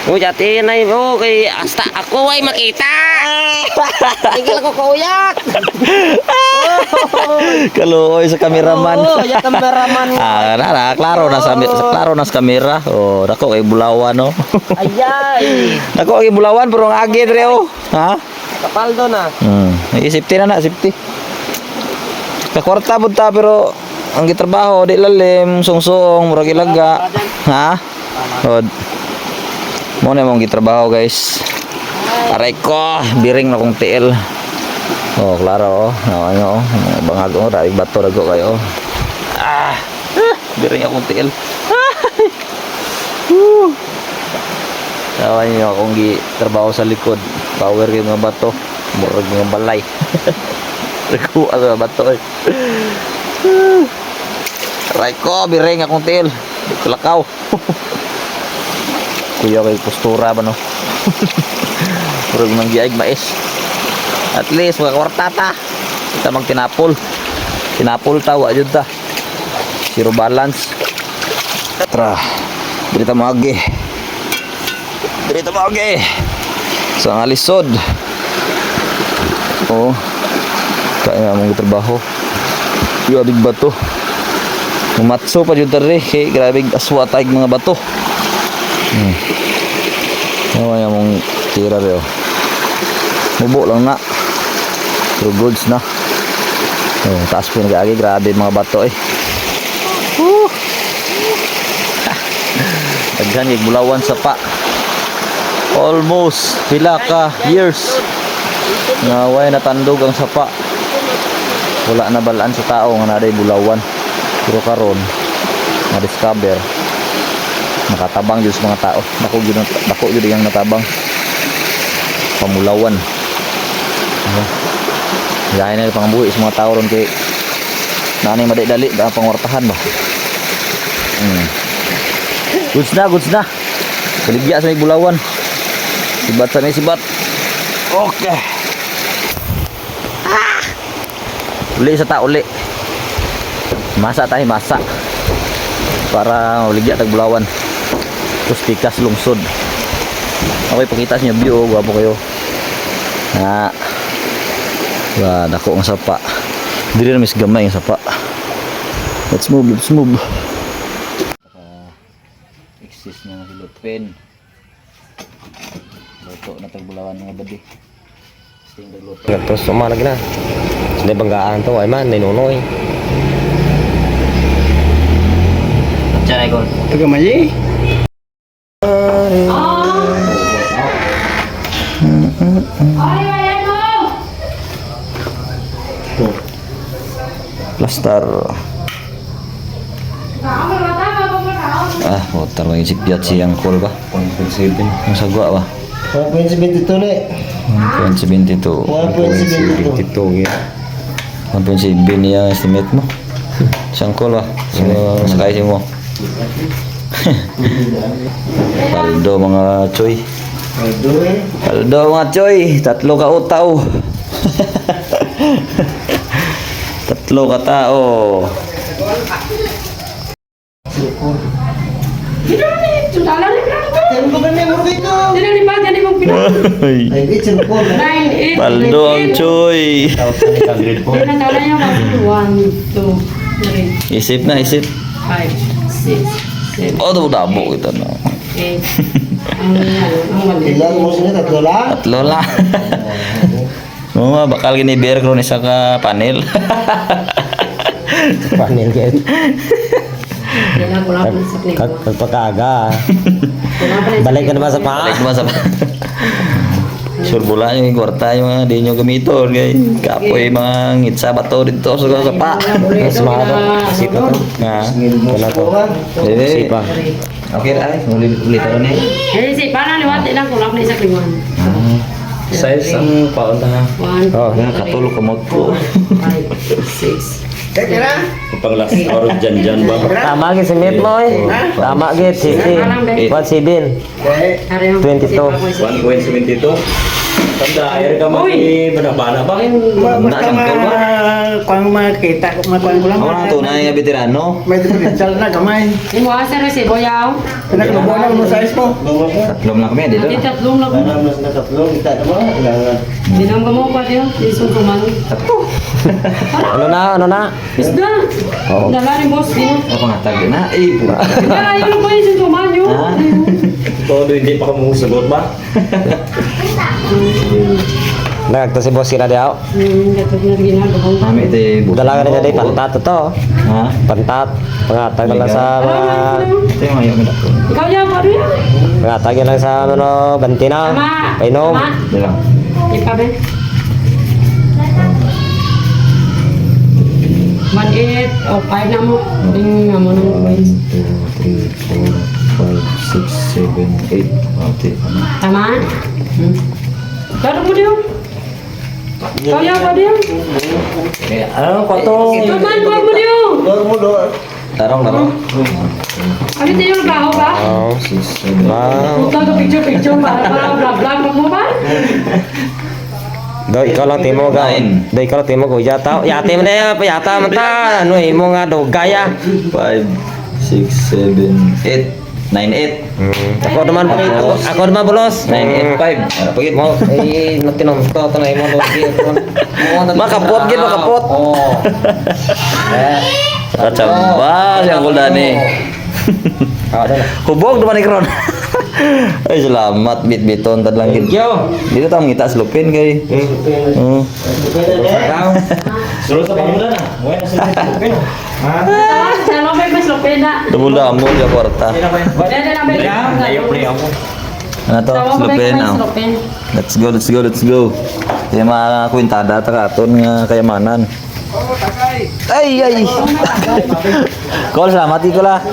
Uyatin na mo kay hasta ako ay makita. Tigil ako kauyak. Kaluoy sa kameraman. Oo, ya kameraman. Klaro na sa kamera. Oh, dako kay bulawan no. Ayay. Dako kay bulawan pero ang agi dre oh. Ha? Kapaldo na. Safety na safety. Kakwarta pud ta pero ang gitrabaho di lalim, sungsong, murag ilaga. Ha? Od. Mo na mong gitrabaho guys. Aray ko, biring na kong tiil. Oh, klaro oh. Ano oh, bangag oh, dai bato dago kayo. Biring akong tiil. Tawa niyo akong gitrabaho sa likod. Power kay mga bato, murag mga balay. Dago sa bato eh. Aray ko, biring akong tiil. Kulakaw. Kuya kay postura ba no? Purog nang giaig mais. At least mga kwartata. Kita mag tinapol. Tinapol tawa jud ta. Zero balance. Tra. Dito mo agi. Dito mo agi. Sa ang alisod. Oh. Kaya mong trabaho. Grabe bato. Mamatso pa jud tari kay grabe aswatay mga bato. Ano mong tira reo. Mubo lang na. True goods na. Oh, taas po nag-agi. Grabe mga bato eh. Daghan yung bulawan sa pa. Almost pila ka years. Naway natandog ang sapa. Wala na balaan sa tao nga naday bulawan. Pero karon na-discover nakatabang jud sa mga tao. Dako jud yang natabang. Pamulawan. Gaya na pangbuhi sa mga tao ron kay naanay madali ba pangwartahan ba. Goods na. Kaligya sa may bulawan. Sibat sa may sibat. Okay. Uli sa ta uli. Masa tayo masa. Para uligya tag bulawan. Terus tikas lungsod. Okay, pakita niyo view, gwapo kayo. Wah, dako ang sapa. Dili na mis gamay ang sapa. Let's move. Exist nga hilotpen. Luto na tag bulawan nga badi. Sting luto. Terus suma lagi na. Hindi banggaan to ay man ninunoy. Diyan ay kon. Taga mayi. Plaster. Water lagi sipiat siyang cool ba? 1.7. Ang sagwa ba? 1.72 le. 1.72. 1.72. 1.7 niya estimate mo. Siyang cool ba? So, sakay mo. Paldo mga choy. Paldo mga choy. 3 ka utaw. 3 ka tao. Paldo ang choy. Isip na, isip. 5, 6, 7, Oh, dabo kita na. 8. Ilan mo sila tatlo lang? 3 lang. Bakal gini biar kro isa ka panel. Panel kayo. Kag Pagpakaga. Balik ka naman sa pa. Balik naman sa sure bola yung kwarta yung mga di nyo gamiton kay kapoy mga ngitsa bato dito sa pa. Semado. Sipa to. Nga. Wala to. Sipa. Okay ay ulit ron eh. Eh, si para liwat ilang kulak ni sa klingon. Size ang paunta na. 1, Oh, nga katulog ka mo po. 5, 6. Panglas oras dyan ba? Tama gid si Mit mo eh. Tama gid si 17. 22. 1.72. Tanda, ayer ka bana ba? Na sangkol ba? Kung makita ko makuha ko lang. Ako na tunay nga veterano. May differential na gamay. Di mo asa rin si Boyaw. Pinagbabuan mo size mo. Tatlong lang kami dito. Di tatlong na ko. Dinam ka mo pa diyo. Di sungkuman. Ano na? Isda. Dala ni boss din. Ako nga tag na. Eh, pura. Kaya yun ba yung sungkuman yun? Todo hindi pa ka mong ba? Nagto si boss sila diaw. Gato na ginagawa. Kami ito Dalaga na dyan pantat to. Ha? Pantat. Pangatag na lang sa mga Ito yung ayaw ko. Ikaw yan pa rin. pangatag na lang sa ano bantina. Tama. Painom. Tama. Ito lang. Ipa ba? 1.8 o 5 na mo. Yung nga mo nang boys. 2, 3, 4, 5, 6, 7, 8. Okay. Tama? Daro mo diyo. Ikaw yan pa diyo. Ano ko to? Tuman ko mo diyo. Tarong. Ano tayo yung baho ba? Oh. 6, 7, Wow. Punta ka picture para vlog mo ba? Do ikaw lang timo ga. Nine. Do ikaw lang timo ko yata. Yate mo na yata man ta. Ano imo nga do gaya. 5, 6, 7, 8, 9, 8. Ako naman pagito. Ako naman bolos. 9, 8, 5. Pagit Mo eh natinong to to na imo do gi. Makapot gid, makapot. Oh. Kacamba siyang kuldani. Hubog naman ikron. Ay salamat bit-biton tad lang gid. Yo. Dito tamo ngita slupin kay. Suruh sa pangula na. Buhay na sila. Ano may mas lupena? Tumula mo sa kwarta. Dede na may Ayaw pre ako. Ano to? Slupin ah. Let's go. Kaya mga kwintada ta katon nga kayamanan. Ay. Kol salamat iko la.